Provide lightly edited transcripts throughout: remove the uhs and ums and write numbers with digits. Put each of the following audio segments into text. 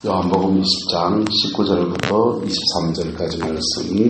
요한복음 20장 19절부터 23절까지 말씀.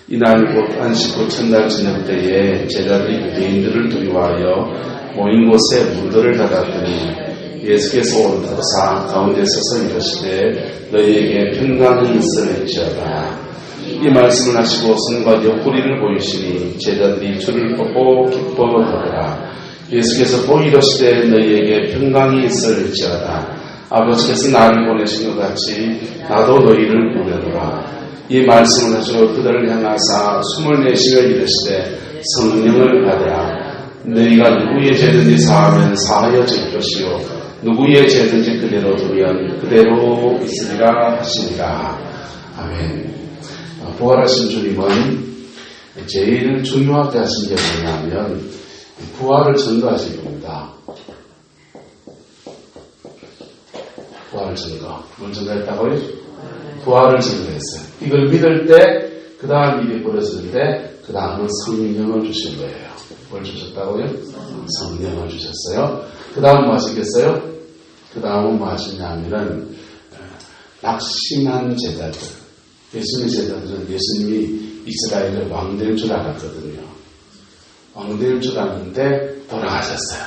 이날 곧 안식 후 첫날 저녁 때에 제자들이 유대인들을 두려워하여 모인 곳에 문들을 닫았더니 예수께서 오르사 가운데 서서 이르시되 너희에게 평강이 있을지어다. 이 말씀을 하시고 손과 옆구리를 보이시니 제자들이 줄을 뻗고 기뻐하더라. 예수께서 또 이르시되 너희에게 평강이 있을지어다. 아버지께서 나를 보내신 것 같이 나도 너희를 보내노라. 이 말씀을 하시고 그들을 향하사 숨을 내쉬며 이르시되 성령을 받으라. 너희가 누구의 죄든지 사하면 사하여질 것이요 누구의 죄든지 그대로 두면 그대로 있으리라 하시니라. 아멘. 부활하신 주님은 제일 중요하게 하신 게 뭐냐면 부활을 전도하신 겁니다. 부활을 전거. 뭘 전거했다고요? 부활을 전거했어요. 이걸 믿을 때, 그 다음 일이 벌어지는데, 그 다음은 성령을 주신 거예요. 뭘 주셨다고요? 성령을 주셨어요. 그 다음 뭐 하시겠어요? 그 다음은 뭐 하시냐면은, 낙심한 제자들. 예수님의 제자들은 예수님이 이스라엘의 왕 될 줄 알았거든요. 왕 될 줄 알았는데, 돌아가셨어요.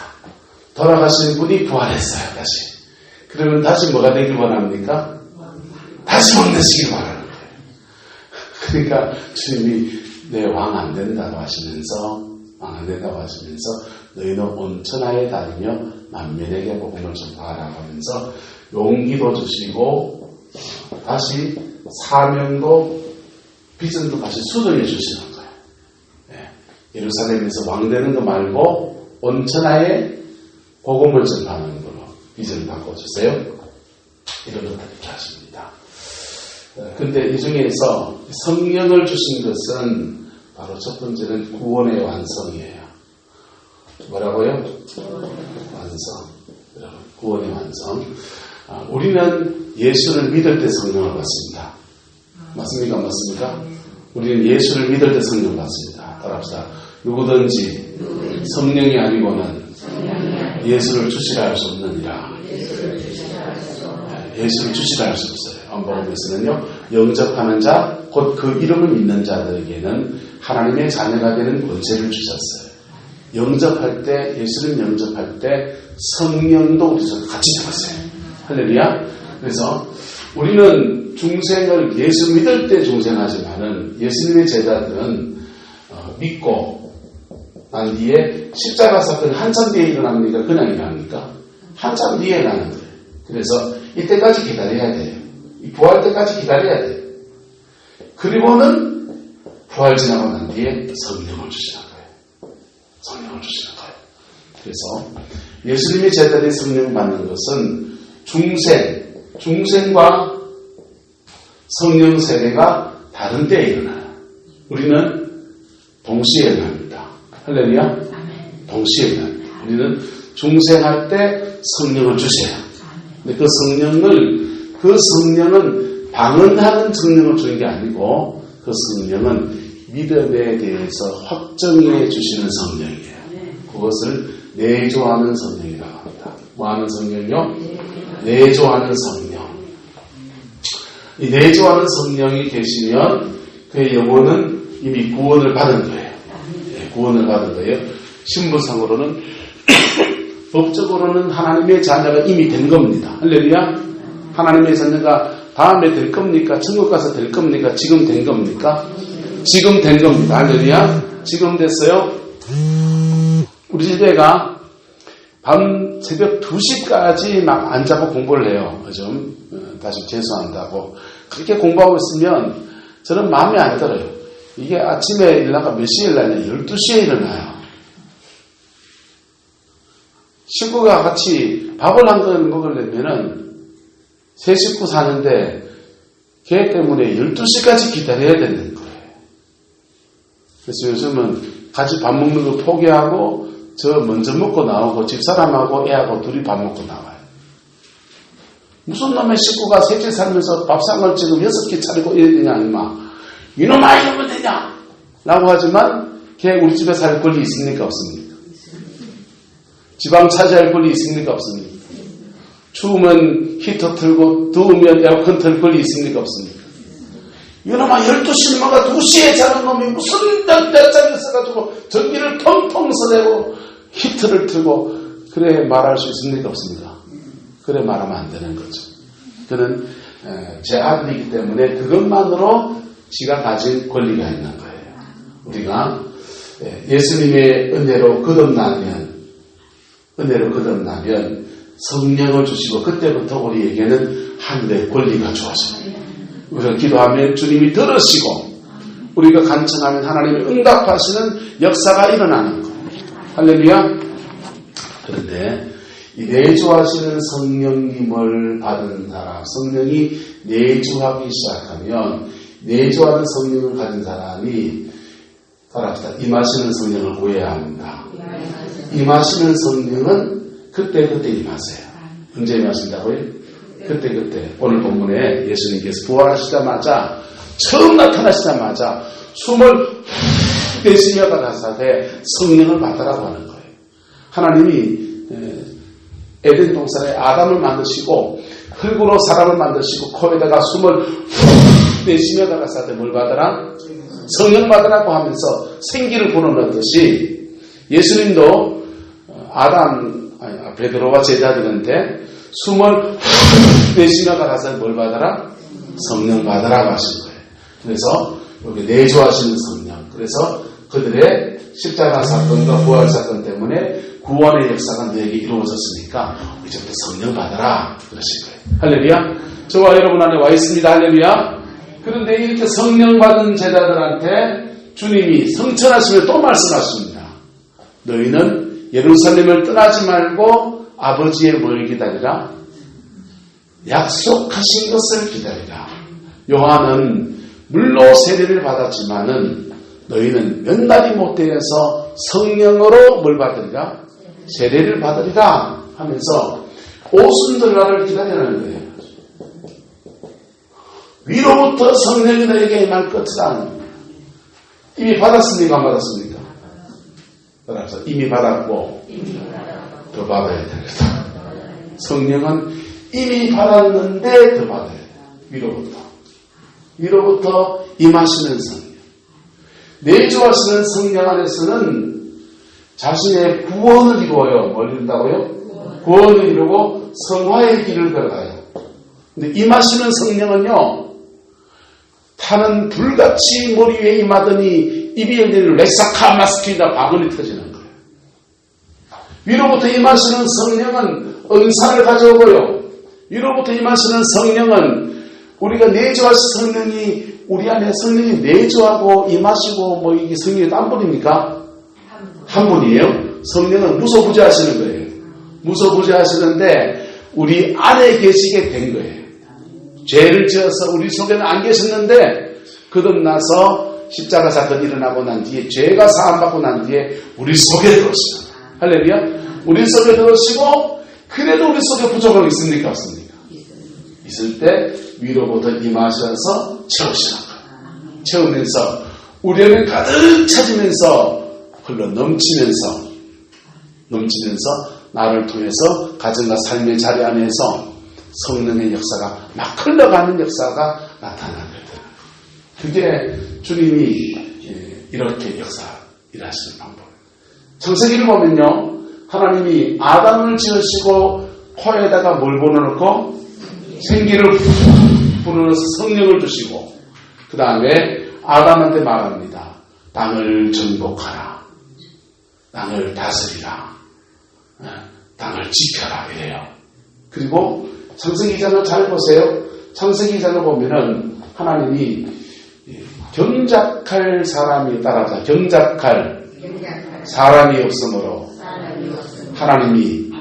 돌아가신 분이 부활했어요, 다시. 그러면 다시 뭐가 되길 원합니까? 다시 왕 되시길 바라는 거예요. 그러니까 주님이 내 왕 안 된다고 하시면서 너희는 온 천하에 다니며 만민에게 복음을 전파하라고 하면서 용기도 주시고 다시 사명도 비전도 다시 수정해 주시는 거예요. 네. 예루살렘에서 왕 되는 거 말고 온 천하에 복음을 전파하는 걸로 비전을 바꿔주세요. 이런 것들 이렇게 하십니다. 근데 이 중에서 성령을 주신 것은 바로 첫 번째는 구원의 완성이에요. 뭐라고요? 완성. 구원의 완성. 우리는 예수를 믿을 때 성령을 받습니다. 맞습니까? 맞습니까? 우리는 예수를 믿을 때 성령을 받습니다. 따라합시다. 누구든지 성령이 아니고는 예수를 주시라 할 수 없느니라. 예수를 주시라 할 수 없어요. 언복음에서는요, 영접하는 자, 곧 그 이름을 믿는 자들에게는 하나님의 자녀가 되는 권세를 주셨어요. 영접할 때, 예수를 영접할 때 성령도 우리서 같이 잡았어요. 할렐루야. 그래서 우리는 중생을 예수 믿을 때 중생하지만은 예수님의 제자들은 믿고 난 뒤에 십자가 사건이 한참 뒤에 일어납니까? 그냥 일어납니까? 한참 뒤에 일어나는 거예요. 그래서 이때까지 기다려야 돼요. 이 부활 때까지 기다려야 돼요. 그리고는 부활 지나고 난 뒤에 성령을 주시는 거예요. 성령을 주시는 거예요. 그래서 예수님의 제자들이 성령 받는 것은 중생과 성령 세대가 다른 때에 일어나요. 우리는 동시에 일어납니다. 할렐루야? 동시에 일어납니다. 우리는 중생할 때 성령을 주세요. 근데 그 성령은 방언하는 성령을 주는 게 아니고 그 성령은 믿음에 대해서 확정해 주시는 성령이에요. 그것을 내조하는 성령이라고 합니다. 뭐 하는 성령이요? 내조하는 성령. 이 내조하는 성령이 계시면 그의 영혼은 이미 구원을 받은 거예요. 네, 구원을 받은 거예요. 신분상으로는 법적으로는 하나님의 자녀가 이미 된 겁니다. 할렐루야. 하나님의 자녀가 다음에 될 겁니까? 천국 가서 될 겁니까? 지금 된 겁니까? 지금 된 겁니다. 할렐루야. 지금 됐어요. 우리 집애가 밤 새벽 2시까지 막 앉아서 공부를 해요. 좀 다시 재수한다고. 그렇게 공부하고 있으면 저는 마음에 안 들어요. 이게 아침에 일어나가 몇 시에 일어나냐? 12시에 일어나요. 식구가 같이 밥을 한 그릇 먹으려면은 세 식구 사는데 걔 때문에 12시까지 기다려야 되는 거예요. 그래서 요즘은 같이 밥 먹는 거 포기하고 저 먼저 먹고 나오고 집사람하고 애하고 둘이 밥 먹고 나와요. 무슨 놈의 식구가 셋째 살면서 밥상을 지금 6개 차리고 이래야 되냐 임마. 이놈아 이러면 되냐 라고 하지만 걔 우리 집에 살 권리 있습니까? 없습니까? 지방 차지할 권리 있습니까? 없습니까? 추우면 히터 틀고 더우면 에어컨 틀 권리 있습니까? 없습니까? 이놈아 12시 넘어가 2시에 자는 놈이 무슨 몇장이 있어가지고 전기를 텅텅 써내고 히터를 틀고 그래 말할 수 있습니까? 없습니까? 그래 말하면 안 되는 거죠. 그는 제 아들이기 때문에 그것만으로 지가 가진 권리가 있는 거예요. 우리가 예수님의 은혜로 거듭나면 성령을 주시고 그때부터 우리에게는 하늘의 권리가 주어집니다. 우리가 기도하면 주님이 들으시고 우리가 간청하면 하나님이 응답하시는 역사가 일어나는 거예요. 할렐루야. 그런데 이 내주하시는 성령님을 받은 사람, 성령이 내주하기 시작하면 내주하는 성령을 가진 사람이 따라합시다. 임하시는 성령을 구해야 합니다. 임하시는 성령은 그때그때 임하세요. 언제 임하신다고요? 그때그때. 오늘 본문에 예수님께서 부활하시자마자 처음 나타나시자마자 숨을 훅 내쉬며 가라사대 성령을 받으라고 하는 거예요. 하나님이 에덴 동산에 아담을 만드시고 흙으로 사람을 만드시고 코에다가 숨을 훅 내쉬며 가라사대 뭘 받으라? 성령 받으라고 하면서 생기를 불어넣듯이 예수님도 베드로와 제자들한테 숨을 훅 내쉬며 가라사대 뭘 받아라? 성령 받으라고 하신 거예요. 그래서 여기 내주하시는 성령. 그래서 그들의 십자가 사건과 부활 사건 때문에 구원의 역사가 너에게 이루어졌으니까 이제부터 성령 받아라 그러신 거예요. 할렐루야. 저와 여러분 안에 와 있습니다. 할렐루야. 그런데 이렇게 성령 받은 제자들한테 주님이 성천하시며 또 말씀하십니다. 너희는 예루살렘을 떠나지 말고 아버지의 뭘 기다리라? 약속하신 것을 기다리라. 요한은 물로 세례를 받았지만은 너희는 몇 날이 못 되어서 성령으로 뭘 받으리라? 세례를 받으리라 하면서 오순절날을 기다리라는 거예요. 위로부터 성령이 너에게 임할 것이다. 이미 받았습니까? 안 받았습니까? 따라서 이미 받았고 더 받아야 됩니다. 성령은 이미 받았는데 더 받아야 돼요. 위로부터 임하시는 성령. 내주하시는 성령 안에서는 자신의 구원을 이루어요. 뭘 이룬다고요? 구원을 이루고 성화의 길을 걸어가요. 근데 임하시는 성령은요, 타는 불같이 머리 위에 임하더니 입이 열리는 렉사카 마스키다 바구니 터지는 거예요. 위로부터 임하시는 성령은 은사를 가져오고요. 위로부터 임하시는 성령은 우리가 내주하신 성령이 우리 안에 성령이 내주하고 임하시고 뭐 이게 성령이 딴 분입니까? 한 분이에요. 성령은 무소부재하시는 거예요. 무소부재하시는데 우리 안에 계시게 된 거예요. 죄를 지어서 우리 속에는 안 계셨는데 거듭나서 십자가 사건이 일어나고 난 뒤에 죄가 사함받고 난 뒤에 우리 속에 들어오시는 거예요. 할렐루야. 우리 속에 들어오시고 그래도 우리 속에 부족함이 있습니까? 없습니까? 있을 때 위로부터 임하셔서 채우시는 거예요. 채우면서 우리 안에 가득 차지면서 흘러 넘치면서 나를 통해서 가정과 삶의 자리 안에서 성령의 역사가 막 흘러가는 역사가 나타나거든. 그게 주님이 이렇게 역사 일하시는 방법. 창세기를 보면요, 하나님이 아담을 지으시고 코에다가 뭘 불어넣고 생기를 불어넣어서 성령을 주시고 그 다음에 아담한테 말합니다. 땅을 정복하라. 땅을 다스리라. 땅을 지켜라. 이래요. 그리고 창세기장을 잘 보세요. 창세기장을 보면은 하나님이 경작할 사람이 따라서 경작할 사람이 없으므로 하나님이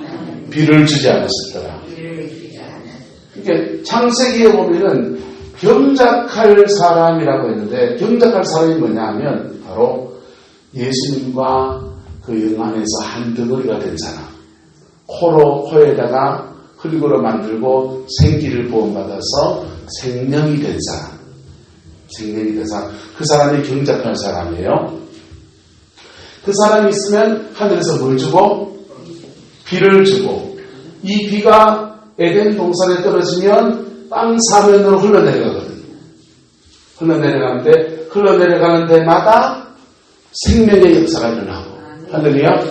비를 주지 않으셨더라. 그러니까 창세기에 보면은 경작할 사람이라고 했는데 경작할 사람이 뭐냐 하면 바로 예수님과 그 영 안에서 한 덩어리가 된 사람. 코에다가 흙으로 만들고 생기를 보험받아서 생명이 된 사람. 생명이 된 사람. 그 사람이 경작할 사람이에요. 그 사람이 있으면 하늘에서 뭘 주고? 비를 주고 이 비가 에덴 동산에 떨어지면 땅 사면으로 흘러내려가거든요. 흘러내려가는 데마다 생명의 역사가 일어나고. 할렐루야.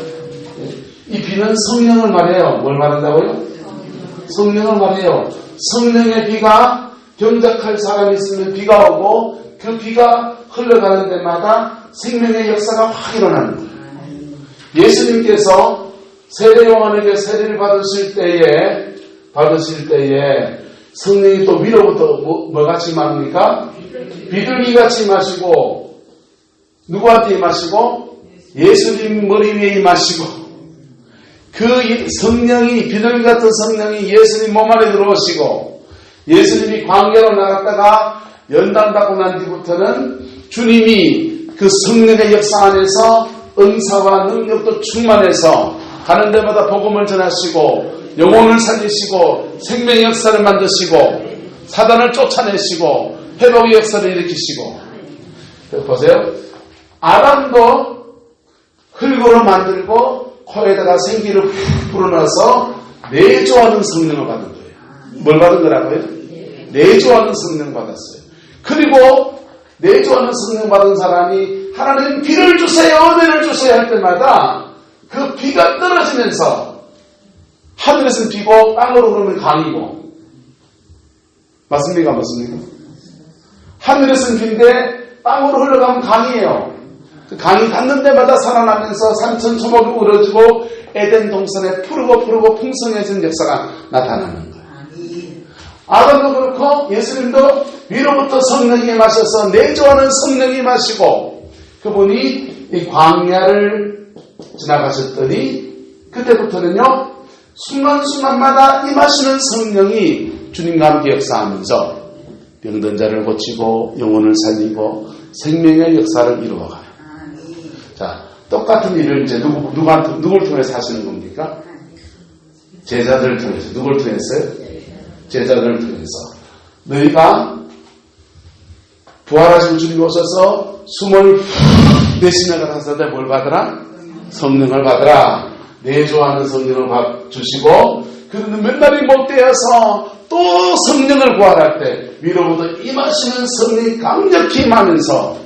이 비는 성령을 말해요. 뭘 말한다고요? 성령을 말해요. 성령의 비가 경작할 사람이 있으면 비가 오고 그 비가 흘러가는 데마다 생명의 역사가 확 일어나는 거예요. 예수님께서 세례 요한에게 세례를 받으실 때에 성령이 또 위로부터 뭐같이 임합니까? 비둘기같이 임하시고 누구한테 임하시고? 예수님 머리 위에 임하시고 그 성령이 비둘기 같은 성령이 예수님 몸 안에 들어오시고 예수님이 광야로 나갔다가 연단 받고 난 뒤부터는 주님이 그 성령의 역사 안에서 은사와 능력도 충만해서 가는 데마다 복음을 전하시고 영혼을 살리시고 생명의 역사를 만드시고 사단을 쫓아내시고 회복의 역사를 일으키시고. 보세요. 아담도 흙으로 만들고 코에다가 생기를 훅 불어넣어서 내조하는 성령을 받은 거예요. 뭘 받은 거라고요? 내조하는 성령을 받았어요. 그리고 내조하는 성령 받은 사람이 하나님 비를 주세요, 은혜를 주세요 할 때마다 그 비가 떨어지면서 하늘에서는 비고 땅으로 그러면 강이고. 맞습니까? 맞습니까? 하늘에서는 비인데 땅으로 흘러가면 강이에요. 그 강이 닿는 데마다 살아나면서 산천초목이 우러지고 에덴 동산에 푸르고 풍성해진 역사가 나타나는 거예요. 아담도 그렇고 예수님도 위로부터 성령이 마셔서 내조하는 성령이 마시고 그분이 이 광야를 지나가셨더니 그때부터는요 순간순간마다 임하시는 성령이 주님과 함께 역사하면서 병든 자를 고치고 영혼을 살리고 생명의 역사를 이루어가요. 자, 똑같은 일을 이제 누굴 통해서 하시는 겁니까? 제자들을 통해서. 누굴 통해서요? 제자들을 통해서. 너희가 부활하신 주님 오셔서 숨을 내쉬며 가서 뭘 받으라? 성령을 받으라. 내조하는 성령을 주시고 그는 몇 날이 못 되어서 또 성령을 구하할 때 위로부터 임하시는 성령이 강력히 임하면서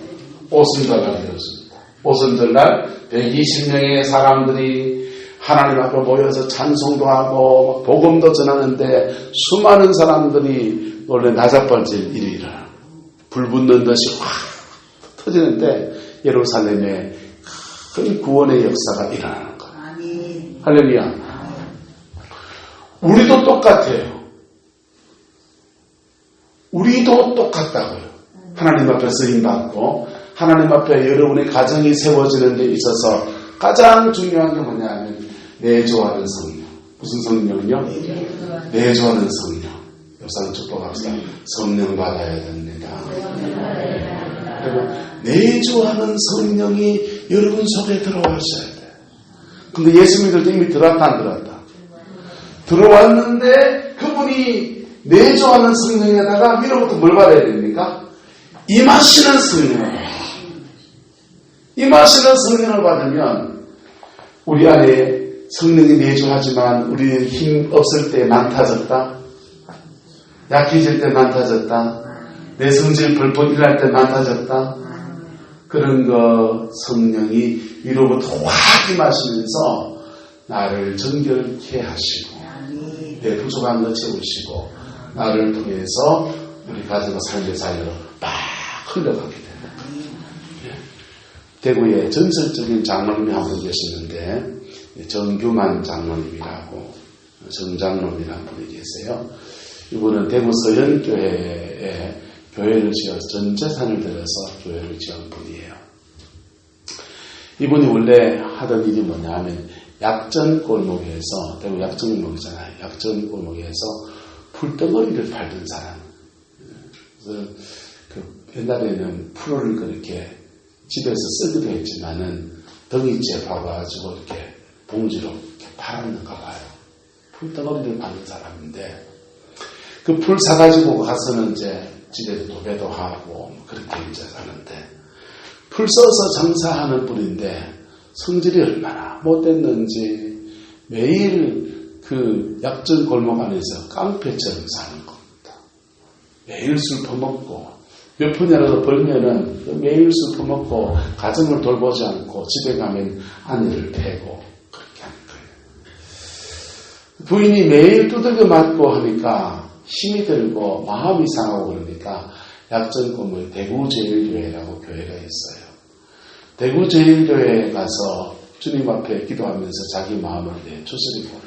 오순절날 되었습니다. 오순절날 120명의 사람들이 하나님 앞에 모여서 찬송도 하고 복음도 전하는데 수많은 사람들이 원래 나자벌질 일이 일어나 불 붙는 듯이 확 터지는데 예루살렘에 큰 구원의 역사가 일어나는 거예요. 할렐루야. 우리도 똑같아요. 우리도 똑같다고요. 하나님 앞에 쓰임받고 하나님 앞에 여러분의 가정이 세워지는 데 있어서 가장 중요한 게 뭐냐면 내조하는 성령. 무슨 성령이요? 내조하는 성령. 옆사람 축복합시다. 성령 받아야 됩니다. 그리고 내조하는 성령이 여러분 속에 들어와셔야 돼요. 근데 예수 믿을 때 이미 들어왔다 안 들어왔다? 들어왔는데 그분이 내조하는 성령에다가 위로부터 뭘 받아야 됩니까? 임하시는 성령을. 임하시는 성령을 받으면 우리 안에 성령이 내조하지만 우리는 힘 없을 때 많다졌다. 약해질 때 많다졌다. 내 성질 벌벌 일할 때 많다졌다. 그런 거 성령이 위로부터 확 임하시면서 나를 정결케 하시고 내 부족한 거 채우시고 나를 통해서 우리 가지고 삶의 사이로 막 흘러가게 됩니다. 대구에 전설적인 장로님이 한 분 계시는데 정규만 장로님이라고 정장로님이라는 분이 계세요. 이분은 대구 서현교회에 교회를 지어서 전 재산을 들여서 교회를 지은 분이에요. 이분이 원래 하던 일이 뭐냐면 약전 골목에서, 대구 약전 골목이잖아요. 약전 골목에서 풀덩어리를 팔던 사람. 그래서 옛날에는 풀을 그렇게 집에서 쓰기도 했지만은 덩이째 박아가지고 이렇게 봉지로 이렇게 팔았는가 봐요. 풀덩어리를 파는 사람인데 그 풀 사가지고 가서는 이제 집에서 도배도 하고 그렇게 이제 사는데 풀 써서 장사하는 분인데 성질이 얼마나 못됐는지 매일 그 약전 골목 안에서 깡패처럼 사는 겁니다. 매일 술 퍼먹고 몇 푼이라도 벌면은 매일 술 퍼먹고 가정을 돌보지 않고 집에 가면 아내를 패고 그렇게 하는 거예요. 부인이 매일 두들겨 맞고 하니까 힘이 들고 마음이 상하고 그러니까 약전골목에 대구제일교회라고 교회가 있어요. 대구제일교회에 가서 주님 앞에 기도하면서 자기 마음을 조절히 보는데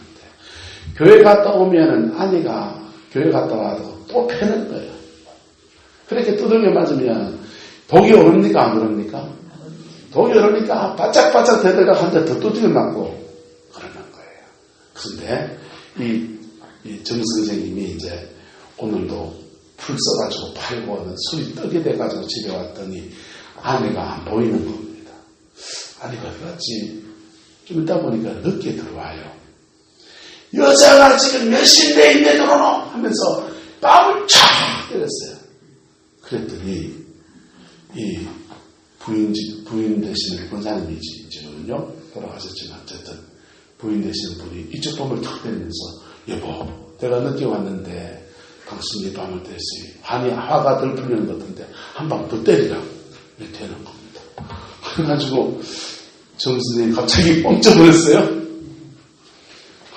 교회 갔다 오면은 아내가 교회 갔다 와도 또 패는 거예요. 그렇게 두들겨 맞으면 독이 오릅니까? 안 오릅니까? 독이 오르니까 바짝바짝 대들가 한 대 더 두들겨 맞고 그러는 거예요. 그런데 이 정 선생님이 이제 오늘도 풀 써가지고 팔고 술이 떡이 돼가지고 집에 왔더니 아내가 안 보이는 겁니다. 아내가 어디 갔지? 좀 있다 보니까 늦게 들어와요. 여자가 지금 몇 시인데 있네 들어오노? 하면서 뺨을 촥 때렸어요. 그랬더니 이 부인 되시는 권사님이지만요. 돌아가셨지만 어쨌든 부인 되시는 분이 이쪽 뺨을 탁 때리면서 여보 내가 늦게 왔는데 당신이 뺨을 때렸으니 화가 덜 풀리는 것 같은데 한 방 더 때리라고 이렇게 하는 겁니다. 그래가지고 정 선생님이 갑자기 뻥쳐버렸어요.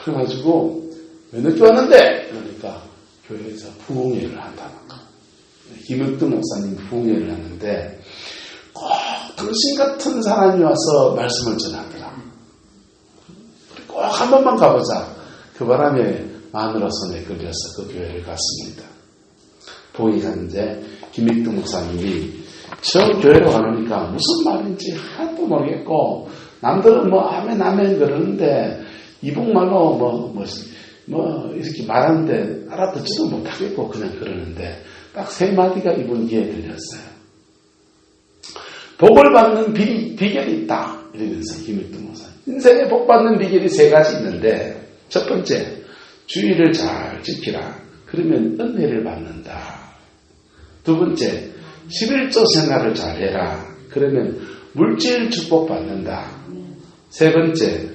그래가지고 왜 늦게 왔는데? 그러니까 교회에서 부흥회를 한다는 거. 김혁등 목사님 부흥회를 하는데 꼭 당신 같은 사람이 와서 말씀을 전하더라. 꼭 한 번만 가보자. 그 바람에 마누라 손에 걸려서 그 교회를 갔습니다. 부흥회 갔는데 김혁등 목사님이 처음 교회로 가니까 무슨 말인지 하나도 모르겠고 남들은 뭐 아멘 그러는데 이북말로 이렇게 말하는데 알아듣지도 못하겠고 그냥 그러는데 딱 세 마디가 이분 귀에 들렸어요. 복을 받는 비결이 있다. 이러면서 김익동 목사. 인생에 복 받는 비결이 세 가지 있는데 첫 번째, 주의를 잘 지키라. 그러면 은혜를 받는다. 두 번째, 11조 생활을 잘해라. 그러면 물질 축복 받는다. 세 번째,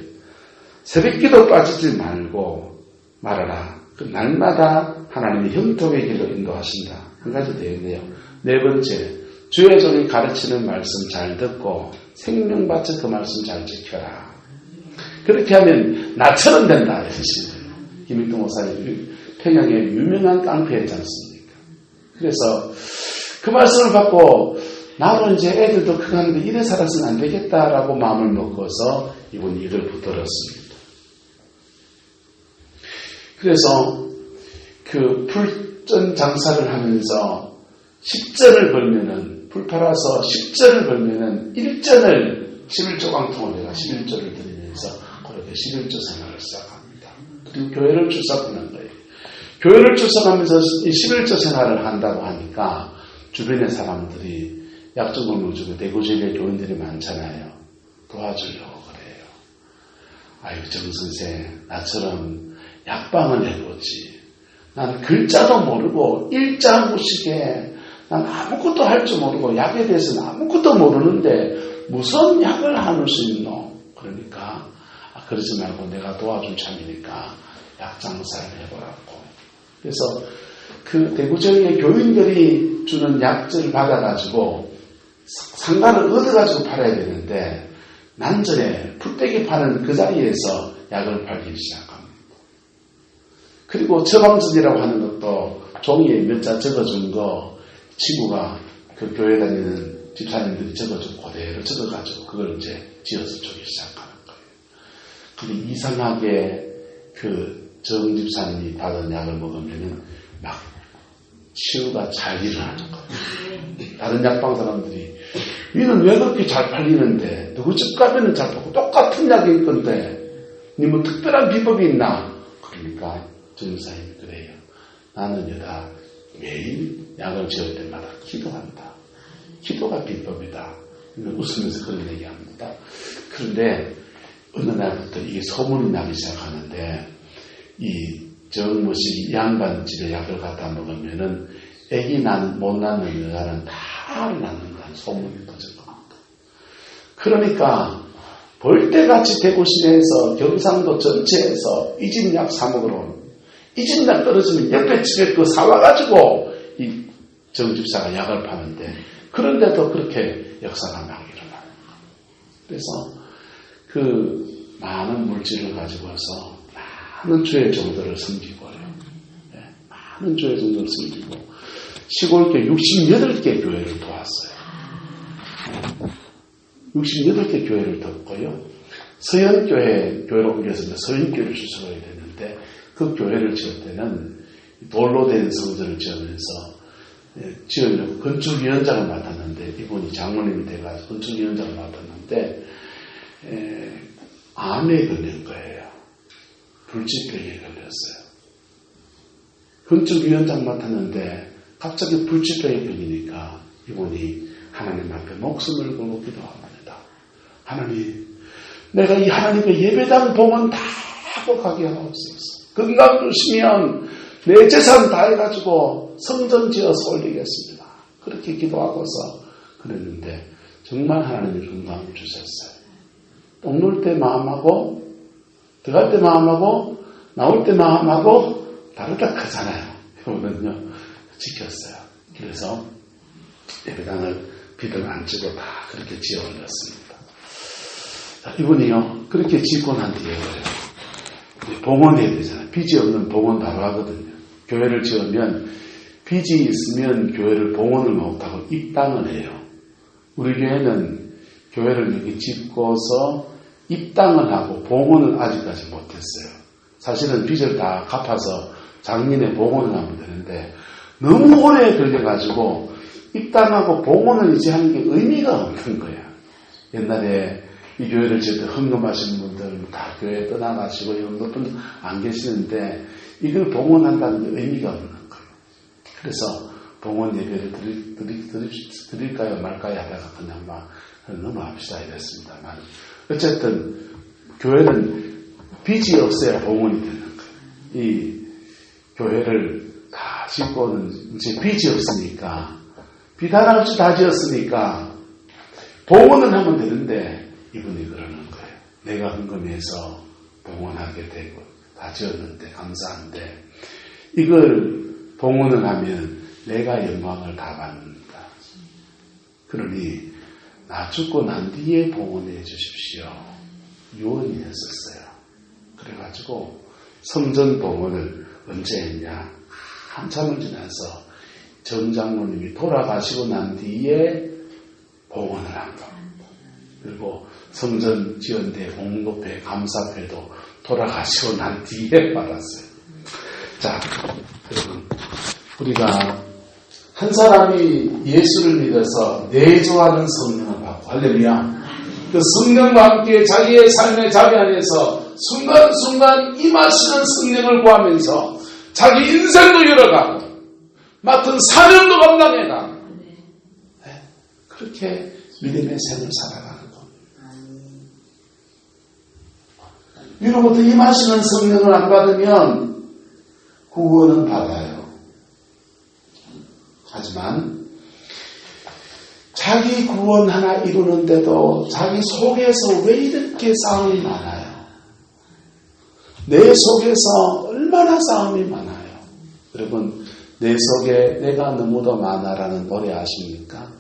새벽기도 빠지지 말고 말하라. 그 날마다 하나님이 형통의 길로 인도하신다. 한 가지 되어 있네요. 네 번째, 주의 종이 가르치는 말씀 잘 듣고 생명받쳐 그 말씀 잘 지켜라. 그렇게 하면 나처럼 된다. 김익동 목사님 평양의 유명한 깡패였지 않습니까? 그래서 그 말씀을 받고 나도 이제 애들도 크게 하는데 이래 살아서는 안 되겠다라고 마음을 먹어서 이분이 이를 붙들었습니다. 그래서 그 풀전 장사를 하면서 10전을 벌면은 풀 팔아서 10전을 벌면은 1전을 11조 광통을 내가 11조를 드리면서 그렇게 11조 생활을 시작합니다. 그리고 교회를 출석하는 거예요. 교회를 출석하면서 이 11조 생활을 한다고 하니까 주변의 사람들이 약정골목 중에 대구지회 교인들이 많잖아요. 도와주려고 그래요. 아유 정선생 나처럼 약방을 해보지. 난 글자도 모르고 일자무식에 난 아무것도 할 줄 모르고 약에 대해서는 아무것도 모르는데 무슨 약을 하는 수 있노? 그러니까 그러지 말고 내가 도와줄 참이니까 약 장사를 해보라고. 그래서 그 대구지회 교인들이 주는 약재를 받아가지고 상가를 얻어가지고 팔아야 되는데 난전에 풀떼기 파는 그 자리에서 약을 팔기 시작합니다. 그리고 처방전이라고 하는 것도 종이에 몇 자 적어준 거 친구가 그 교회 다니는 집사님들이 적어준 그대로 적어가지고 그걸 이제 지어서 주기 시작하는 거예요. 근데 이상하게 그 정 집사님이 받은 약을 먹으면은 막 치유가 잘 일어나는 거예요. 다른 약방 사람들이 니는 왜 그렇게 잘 팔리는데 누구 집 가면은 잘 팔고 똑같은 약일 건데 니 뭐 특별한 비법이 있나? 그러니까 정사님이 그래요. 나는 여다 매일 약을 지을 때마다 기도한다. 기도가 비법이다. 웃으면서 그런 얘기합니다. 그런데 어느 날부터 이게 소문이 나기 시작하는데 이 정모씨 양반 집에 약을 갖다 먹으면은 애기 못 낳는 여자는 다 낳는다는 소문이 퍼질 겁니다. 그러니까 벌떼같이 대구 시내에서 경상도 전체에서 이 집 약 사 먹으러 오는 이 집 약 떨어지면 옆에 집에 그 사와가지고 이 정집사가 약을 파는데 그런데도 그렇게 역사가 막 일어나요. 그래서 그 많은 물질을 가지고서 많은 주의 종들을 섬기고요. 네, 많은 주의 종들을 섬기고 시골교회 68개 교회를 도왔어요. 68개 교회를 덮고요. 서현교회 교회로 옮겨서 서현교회를 주소해야 되는데 그 교회를 지을 때는 돌로 된 성전을 지으려고 건축위원장을 맡았는데 이분이 장로님이 돼가지고 건축위원장을 맡았는데 암에 걸린 거예요. 불치병에 걸렸어요. 건축위원장 맡았는데 갑자기 불치병에 걸리니까 이분이 하나님 앞에 목숨을 걸고 기도합니다. 하나님, 내가 이 하나님의 예배당 봉헌 다 하고 가게 하옵소서. 건강 주시면 내 재산 다 해가지고 성전 지어서 올리겠습니다. 그렇게 기도하고서 그랬는데 정말 하나님이 건강을 주셨어요. 똥 눌 때 마음하고 들어갈 때 마음하고 나올 때 마음하고 다르다 하잖아요. 이거는요 지켰어요. 그래서 예배당을 비들 안 치고 다 그렇게 지어 올렸습니다. 자, 이분이요 그렇게 짓고 난 뒤에 봉헌해야 되잖아요. 빚이 없는 봉헌 바로 하거든요. 교회를 지으면 빚이 있으면 교회를 봉헌을 못하고 입당을 해요. 우리 교회는 교회를 여기 짓고서 입당을 하고 봉헌을 아직까지 못했어요. 사실은 빚을 다 갚아서 작년에 봉헌을 하면 되는데 너무 오래 걸려가지고 입당하고 봉헌을 이제 하는 게 의미가 없는 거야. 옛날에 이 교회를 지을 때 헌금하시는 분들 다 교회에 떠나가시고 이런 분들 안 계시는데 이걸 봉헌한다는 게 의미가 없는 거예요. 그래서 봉헌 예배를 드릴까요 말까요 하다가 그냥 막 넘어갑시다 이랬습니다만 어쨌든 교회는 빚이 없어야 봉헌이 되는 거예요. 이 교회를 다 짓고는 이제 빚이 없으니까 빚 하나 없이 다 지었으니까 봉헌을 하면 되는데 이분이 그러는 거예요. 내가 헌금해서 봉헌하게 되고 다 지었는데 감사한데 이걸 봉헌을 하면 내가 영광을 다 받는다. 그러니 나 죽고 난 뒤에 봉헌해 주십시오. 유언이 했었어요. 그래가지고 성전 봉헌을 언제 했냐? 한참을 지나서 정 장로님이 돌아가시고 난 뒤에 봉헌을 한 겁니다. 그리고 성전 지연대 공로회 감사회도 돌아가시고 난 뒤에 받았어요. 자, 여러분, 우리가 한 사람이 예수를 믿어서 내주하는 성령을 받고 할렐루야. 그 성령과 함께 자기의 삶의 자리 안에서 순간순간 임하시는 성령을 구하면서 자기 인생도 열어가고 맡은 사명도 감당해가고 네, 그렇게 믿음의 생을 살아가는 것. 위로부터 임하시는 성령을 안 받으면 구원은 받아요. 하지만 자기 구원 하나 이루는데도 자기 속에서 왜 이렇게 싸움이 많아요? 내 속에서 얼마나 싸움이 많아요? 여러분, 내 속에 내가 너무도 많아라는 노래 아십니까?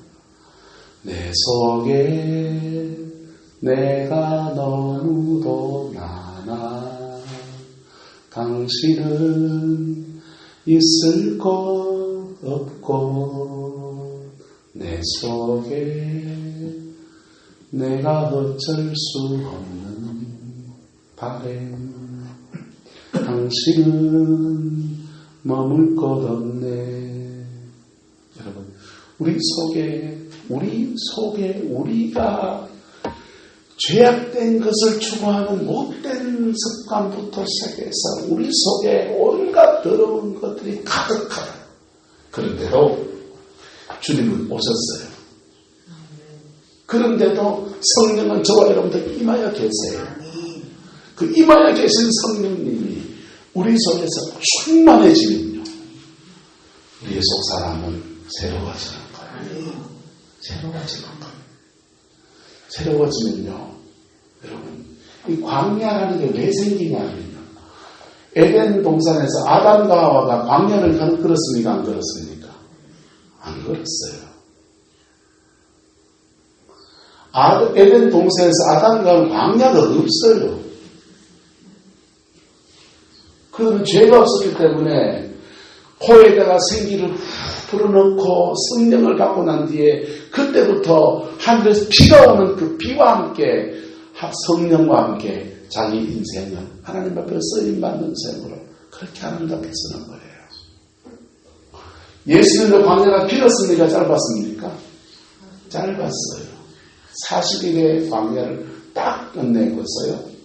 내 속에 내가 너무도 많아 당신은 있을 것 없고 내 속에 내가 어쩔 수 없는 바램 당신은 머물 것 없네. 여러분, 우리 속에 우리가 죄악된 것을 추구하는 못된 습관부터 시작해서 우리 속에 온갖 더러운 것들이 가득하다. 그런데도 주님은 오셨어요. 그런데도 성령은 저와 여러분들 임하여 계세요. 그 임하여 계신 성령님이 우리 속에서 충만해지면요, 우리의 속 사람은 새로워지는 거예요. 새로워지는 거예요. 새로워지면요, 여러분, 이 광야라는 게 왜 생기냐면요. 에덴 동산에서 아담과 하와가 광야를 걸었습니까? 안 걸었습니까? 안 걸었어요. 에덴 동산에서 아담과 하와는 광야가 없어요. 그들은 죄가 없었기 때문에 코에다가 생기를 불어넣고 성령을 받고 난 뒤에 그때부터 하늘에서 비가 오는 그 비와 함께 성령과 함께 자기 인생을 하나님 앞에 쓰임받는 생으로 그렇게 아름답게 쓰는 거예요. 예수님도 광야가 길었습니까? 짧았습니까? 짧았어요. 40일의 광야를 딱 끝내고서요.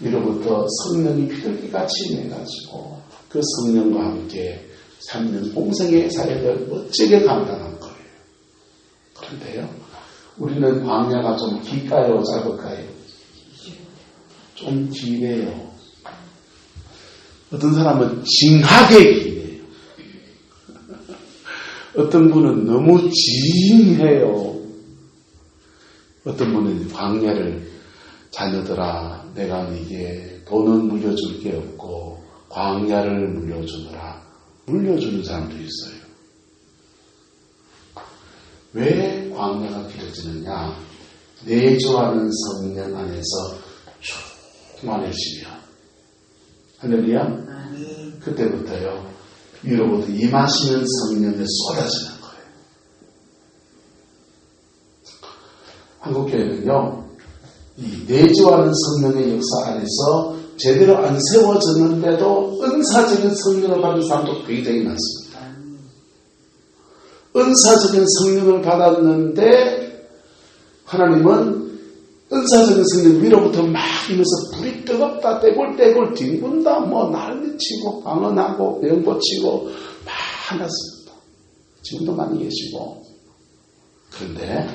이로부터 성령이 비둘기같이 임해가지고 그 성령과 함께 3년 공생의 사역을 멋지게 감당한 거예요. 그런데요, 우리는 광야가 좀 길까요? 짧을까요? 좀 기네요. 어떤 사람은 징하게 기네요. 어떤 분은 너무 징해요. 어떤 분은 광야를 자녀들아, 내가 네게 돈은 물려줄 게 없고 광야를 물려주느라 물려주는 사람도 있어요. 왜 광야가 길어지느냐? 내주하는 성령 안에서 충만해지면 할렐루야. 그때부터요, 위로부터 임하시는 성령이 쏟아지는 거예요. 한국교회는요, 이 내주하는 성령의 역사 안에서 제대로 안 세워졌는데도 은사적인 성령을 받은 사람도 굉장히 많습니다. 은사적인 성령을 받았는데 하나님은 은사적인 성령 위로부터 막 이면서 불이 뜨겁다, 떼굴떼굴 뒹군다, 뭐 난리치고 방언하고 병 고치고 막 하났습니다. 지금도 많이 계시고. 그런데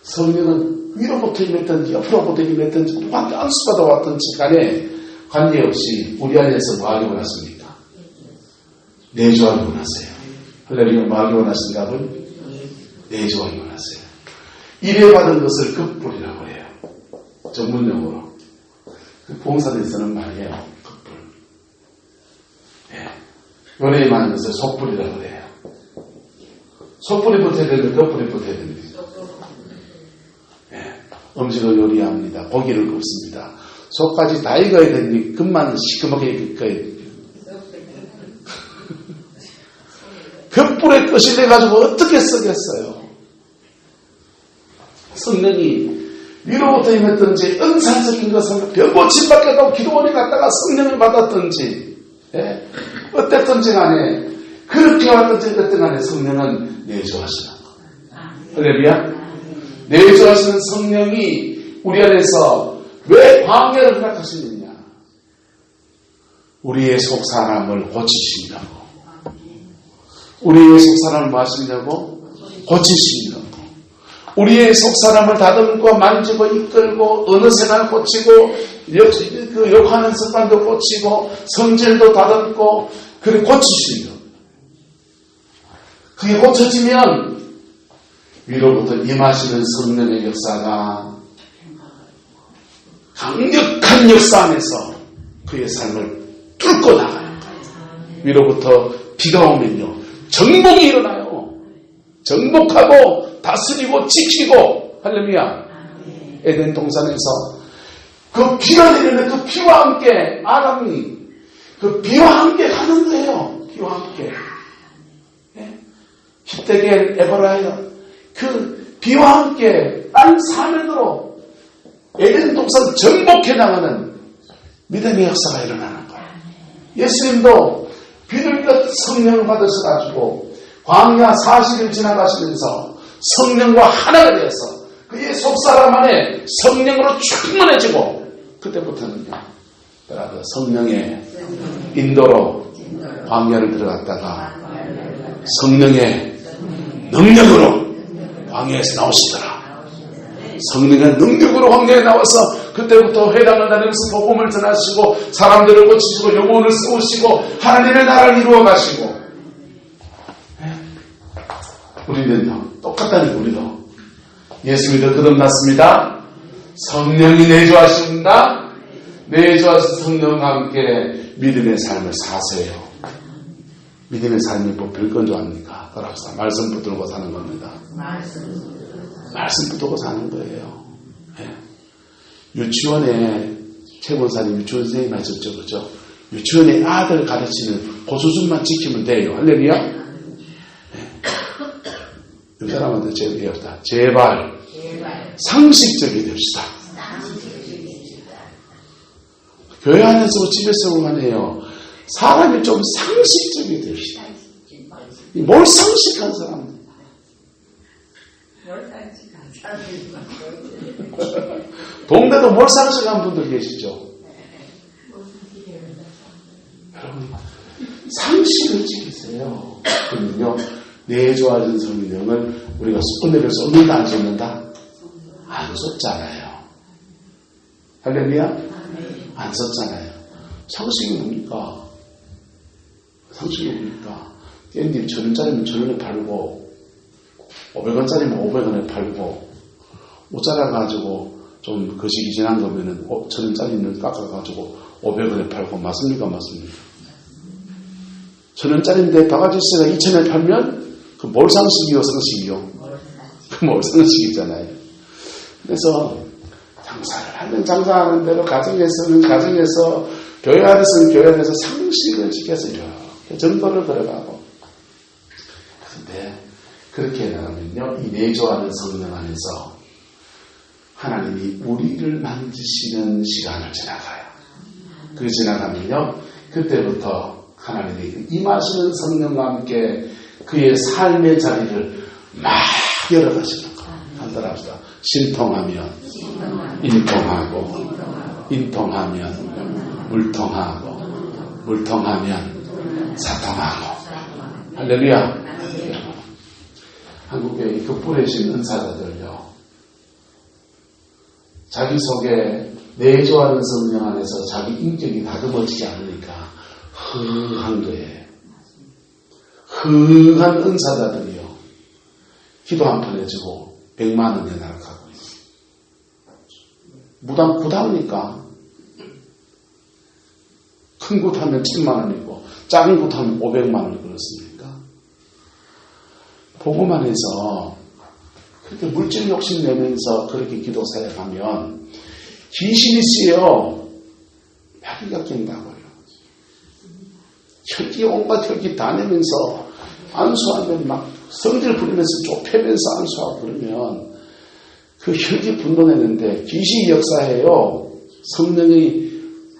성령은 위로부터 임했든지 옆으로부터 임했든지 누구한테 안수받아 왔든지 간에 관계없이 우리 안에서 뭐 하기 원하십니까? 내주하기 원하세요. 할렐루야. 뭐 하기 원하신가 분? 내주하기 원하세요. 이래받은 것을 급불이라고 해요. 전문용어로. 봉사대에서는 말이에요. 급불. 예. 연예에 많은 것을 속불이라고 해요. 속불이 붙어야 되는데 급불이 붙어야 됩니다. 음식을 요리합니다. 고기를 굽습니다. 속까지 다 익어야 되니 금만 시커멓게 익어야 됩니다. 벽불에 끝이 돼가지고 어떻게 쓰겠어요? 성령이 위로부터 임했든지 은사적인 것을 병고침 받게도 기도원에 갔다가 성령을 받았든지, 예? 어땠든지 간에 그렇게 왔든지 어쨌든 간에 성령은 내주하시는 거예요. 할렐루야. 내주하시는 성령이 우리 안에서 왜 광야를 허락하시느냐? 우리의 속사람을 고치시려고. 우리의 속사람을 뭐 하시려고? 고치시려고. 우리의 속사람을 다듬고 만지고 이끌고 어느 생활 고치고 그 욕하는 습관도 고치고 성질도 다듬고 그래 고치시려고. 그게 고쳐지면 위로부터 임하시는 성령의 역사가 강력한 역사 안에서 그의 삶을 뚫고 나가요. 위로부터 비가 오면요, 정복이 일어나요. 정복하고 다스리고 지키고. 할렐루야. 에덴 동산에서 그 비가 내리는데 그 비와 함께 아담이 그 비와 함께 가는 거예요. 비와 함께. 히데겔 에브라이어 그 비와 함께 땅 사면으로 에덴 동산 정복해 나가는 믿음의 역사가 일어나는 거예요. 예수님도 비둘기같은 성령을 받으셔가지고 광야 40일 지나가시면서 성령과 하나가 되어서 그의 속사람 안에 성령으로 충만해지고 그때부터는요, 성령의 인도로 광야를 들어갔다가 성령의 능력으로 광야에서 나오시더라. 성령의 능력으로 광야에 나와서 그때부터 회당을 다니면서 복음을 전하시고 사람들을 고치시고 영혼을 세우시고 하나님의 나라를 이루어 가시고. 우리는요 똑같다니. 우리도 예수 믿어 거듭났습니다. 성령이 내주하십니다. 내주하신 성령과 함께 믿음의 삶을 사세요. 믿음의 삶이 뭐 별건 줄 압니까? 따라합시다. 말씀 붙들고 사는 겁니다. 말씀 붙들고 사는 거예요. 네. 유치원에 최본사님 유치원 선생님 하셨죠, 그죠? 유치원에 아들 가르치는 그 수준만 지키면 돼요. 할렐루야? 네. 이 사람한테 제가 배웠다. 제발 상식적이 됩시다. 교회 안에서 집에서 하네요. 사람이 좀 상식적이 됩시다. 몰상식한 사람. 동네도 몰상식한 분들 계시죠? 여러분, 상식을 지키세요. 그러면요, 내주하신 성령을 우리가 은혜를 쏟는다, 안 쏟는다? 안 쏟잖아요. 할렐루야? 안 쏟잖아요. 상식이 뭡니까? 상식이 뭡니까? 깻잎 1,000원짜리면 1,000원에 팔고 500원짜리면 500원에 팔고 옷 잘라가지고 좀 거시기 지난 거면은 1,000원짜리는 깎아가지고 500원에 팔고 맞습니까? 맞습니까? 1,000원짜리인데 바가지씨가 2,000원에 팔면 그 뭘 상식이요? 상식이요? 그 뭘 상식이잖아요. 그래서 장사를 하면 장사하는 대로 가정에서는 가정에서 교회 안에서는 교회 안에서 상식을 지켜서 이렇게 정도를 걸어가고 그런데 그렇게 나가면요 이 내주하는 성령 안에서 하나님이 우리를 만지시는 시간을 지나가요. 그 지나가면요 그때부터 하나님이 임하시는 성령과 함께 그의 삶의 자리를 막 열어가시는 거예요. 한번 합시다. 신통하면 인통하고 인통하면 물통하고 물통하면 사통하고 할렐루야. 한국에 그 뿌리신 은사자들요 자기 속에 내주하는 성령 안에서 자기 인격이 다듬어지지 않으니까 흥한 거예요. 흥한 은사자들이요 기도 한 번 해주고 100만 원 내놔가고 있어요. 무당 굿합니까? 큰 굿하면 1000만 원이고 작은 굿하면 500만 원이 그렇습니까? 보고만 해서 그렇게 물질 욕심 내면서 그렇게 기도 사역하면 귀신이 쓰여 마귀가 낀다고요. 혈기 온갖 혈기 다 내면서 안수하면 막 성질 부리면서 좁혀면서 안수하고 그러면 그 혈기 분노내는데 귀신이 역사해요. 성령이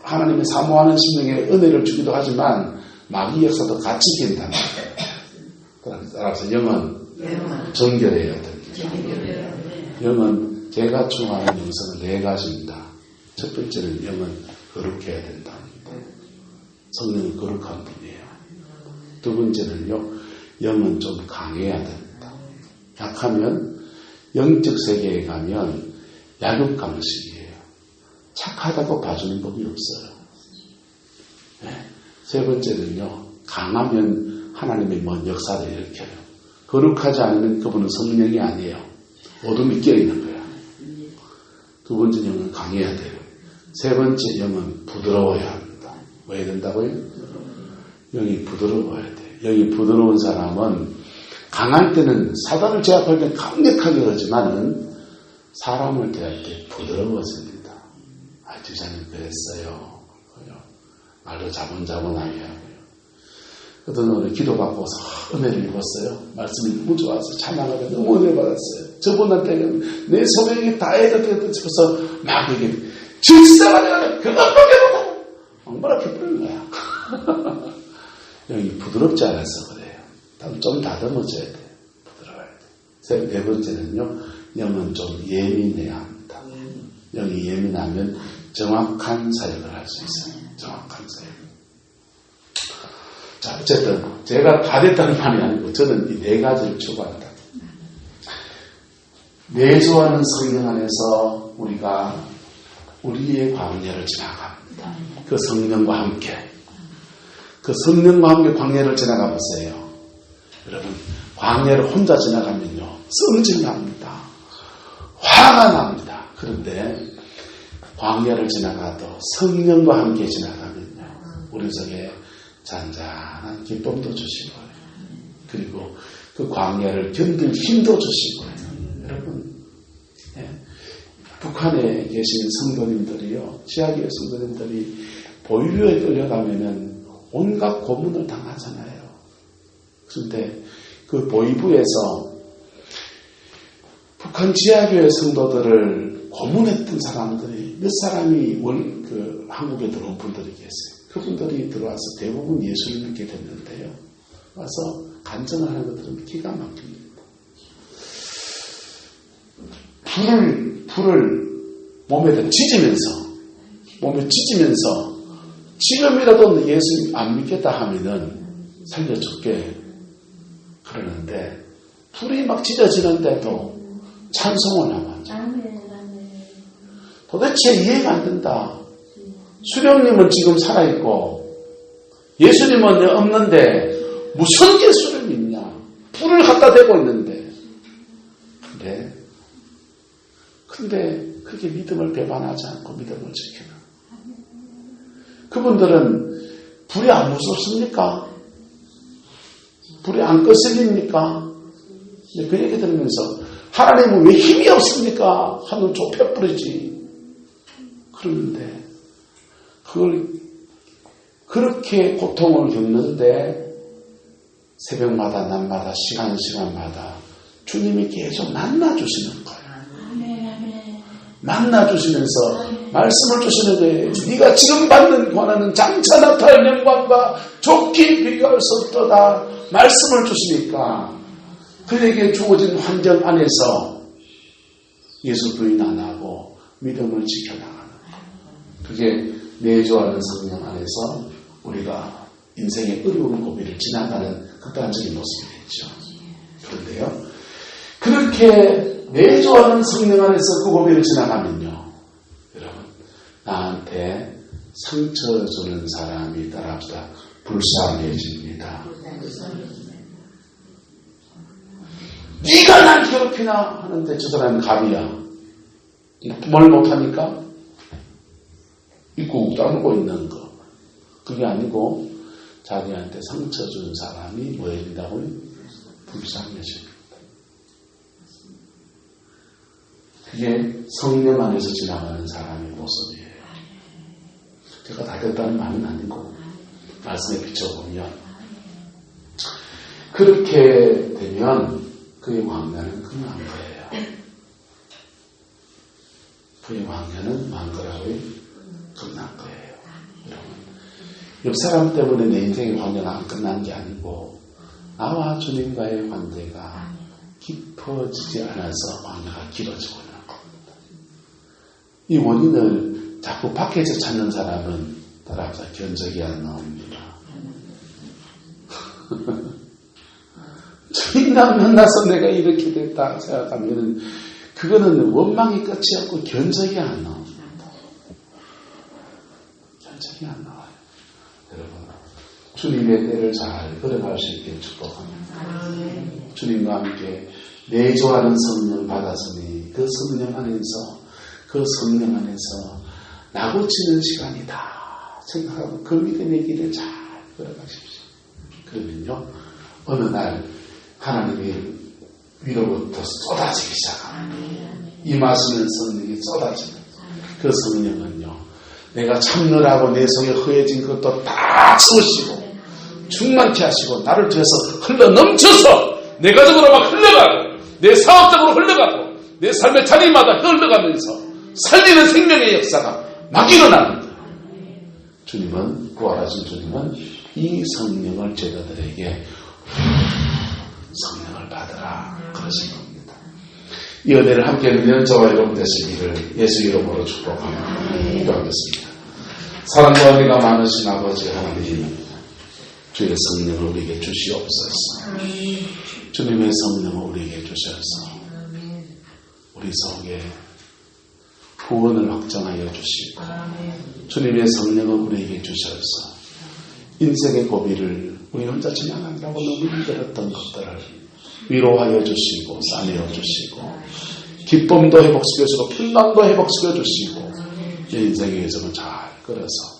하나님의 사모하는 심령에 은혜를 주기도 하지만 마귀 역사도 같이 낀다는 거예요. 따라서 영은 정결해야 됩니다. 영은 제가 추구하는 영성은 4가지입니다. 첫 번째는 영은 거룩해야 된답니다. 성령은 거룩한 분이에요. 두 번째는요, 영은 좀 강해야 됩니다. 약하면 영적 세계에 가면 약육강식이에요. 착하다고 봐주는 법이 없어요. 네. 세 번째는요, 강하면 하나님의 먼 역사를 일으켜요. 거룩하지 않으면 그분은 성령이 아니에요. 어둠이 껴있는 거야. 두 번째 영은 강해야 돼요. 세 번째 영은 부드러워야 합니다. 왜 해야 된다고요? 영이 부드러워야 돼요. 영이 부드러운 사람은 강할 때는 사단을 제압할 때 강력하게 하지만은 사람을 대할 때 부드러워집니다. 주장님 그랬어요. 말도 자문자문하게 하고요. 어떤 오늘 기도받고서 은혜를 입었어요. 말씀이 너무 좋아서 찬양하다 너무 은혜 받았어요. 저분한테는 내 소명이 다 해줬다 싶어서 막 이게 질서가 그것밖에 못하고 엉바랗게 뿌리는 거야. 영이 부드럽지 않아서 그래요. 좀 다듬어져야 돼요. 부드러워야 돼요. 네 번째는요. 영은 좀 예민해야 합니다. 영이 예민하면 정확한 사역을 할 수 있어요. 정확한 사역. 자, 어쨌든 제가 다 됐다는 말이 아니고 저는 이 4가지를 추구한다. 내주하는 성령 안에서 우리가 우리의 광야를 지나갑니다. 그 성령과 함께. 그 성령과 함께 광야를 지나가 보세요. 여러분, 광야를 혼자 지나가면요. 성질납니다. 화가 납니다. 그런데 광야를 지나가도 성령과 함께 지나가면요, 우리 속에 잔잔한 기쁨도 주시고, 그리고 그 광야를 견딜 힘도 주시고. 여러분, 북한에 계신 성도님들이요, 지하교회 성도님들이 보위부에 끌려가면은 온갖 고문을 당하잖아요. 그런데 그 보위부에서 북한 지하교회 성도들을 고문했던 사람들이 몇 사람이 한국에 들어온 분들이 계세요. 그분들이 들어와서 대부분 예수를 믿게 됐는데요. 와서 간증을 하는 것들은 기가 막힙니다. 불을 몸에 찢으면서 지금이라도 예수 안 믿겠다 하면은 살려줄게 그러는데, 불이 막 찢어지는데도 찬송을 하죠. 도대체 이해가 안 된다. 수령님은 지금 살아있고 예수님은 없는데 무슨 예수를 믿냐. 불을 갖다 대고 있는데. 근데 그렇게 믿음을 배반하지 않고 믿음을 지키는. 그분들은 불이 안 무섭습니까? 불이 안 거슬립니까? 그 얘기 들으면서 하나님은 왜 힘이 없습니까? 하늘 좁혀 뿌리지. 그러는데 그걸 그렇게 고통을 겪는데 새벽마다 낮마다 시간마다 주님이 계속 만나주시는 거예요. 만나주시면서 말씀을 주시는 거예요. 네가 지금 받는 고난은 장차 나타날 영광과 좋게 비교할 수 없도다. 말씀을 주시니까 그에게 주어진 환경 안에서 예수 부인 안 하고 믿음을 지켜나가는 거예요. 그게 내주하는 성령 안에서 우리가 인생의 어려운 고비를 지나가는 극단적인 모습이 되죠. 그런데요, 그렇게 내주하는 성령 안에서 그 고비를 지나가면요, 여러분, 나한테 상처 주는 사람이 따라합시다. 불쌍해집니다. 네가 날 괴롭히나 하는데 저 사람은 갑이야. 뭘 못하니까? 입고 다물고 있는 거. 그게 아니고 자기한테 상처 준 사람이 뭐 해준다고요? 불쌍해집니다. 그게 성령 안에서 지나가는 사람의 모습이에요. 제가 다 됐다는 말은 아니고 말씀에 비춰보면 그렇게 되면 그의 광야는 끝난 거예요. 그의 광야는 망거라고요? 끝난 거예요. 여러분, 옆 사람 때문에 내 인생의 광야가 안 끝난 게 아니고 나와 주님과의 관계가 깊어지지 않아서 광야가 길어지고 있는 겁니다. 이 원인을 자꾸 밖에서 찾는 사람은 따라서 견적이 안 나옵니다. 주님과 만나서 내가 이렇게 됐다 생각하면 그거는 원망이 끝이 없고 견적이 안 나옵니다. 견적이 안 나와요. 여러분, 주님의 때를 잘 걸어갈 수 있게 축복합니다. 주님과 함께 내조하는 성령 받았으니 그 성령 안에서 나고치는 시간이다 생각하고 그 믿음의 길을 잘 걸어가십시오. 그러면요, 어느 날 하나님이 위로부터 쏟아지기 시작합니다. 임하시는 성령이 쏟아지는 그 성령은요, 내가 참느라고 내 속에 허해진 것도 다 채우시고 충만케 하시고 나를 통해서 흘러 넘쳐서 내 가정으로 막 흘러가고 내 사업적으로 흘러가고 내 삶의 자리마다 흘러가면서 살리는 생명의 역사가 막 일어납니다. 주님은, 부활하신 주님은 이 성령을 제자들에게 성령을 받으라 그러신 겁니다. 이 은혜를 함께 누리는 저와 여러분 되시기를 예수 이름으로 축복합니다. 기도하겠습니다. 사랑과 은혜가 많으신 아버지 하나님, 주의 성령을 우리에게 주시옵소서. 주님의 성령을 우리에게 주셔서 우리 속에 구원을 확정하여 주시고 주님의 성령을 우리에게 주셔서 인생의 고비를 우리 혼자 지나간다고 너무 힘들었던 것들을 위로하여 주시고 싸매어 주시고 기쁨도 회복시켜주고 풍랑도 회복시켜주시고 내 인생에서는 잘 끌어서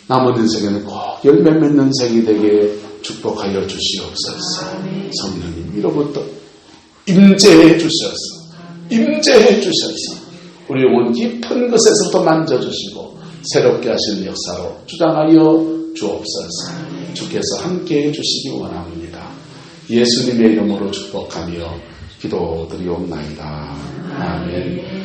남은 인생에는 꼭 열매 맺는 인생이 되게 축복하여 주시옵소서. 성령님 이로부터 임재해 주셔서 우리 영혼 깊은 것에서부터 만져주시고 새롭게 하시는 역사로 주장하여 주옵소서. 주께서 함께해 주시기 원합니다. 예수님의 이름으로 축복하며 기도드리옵나이다. 아멘.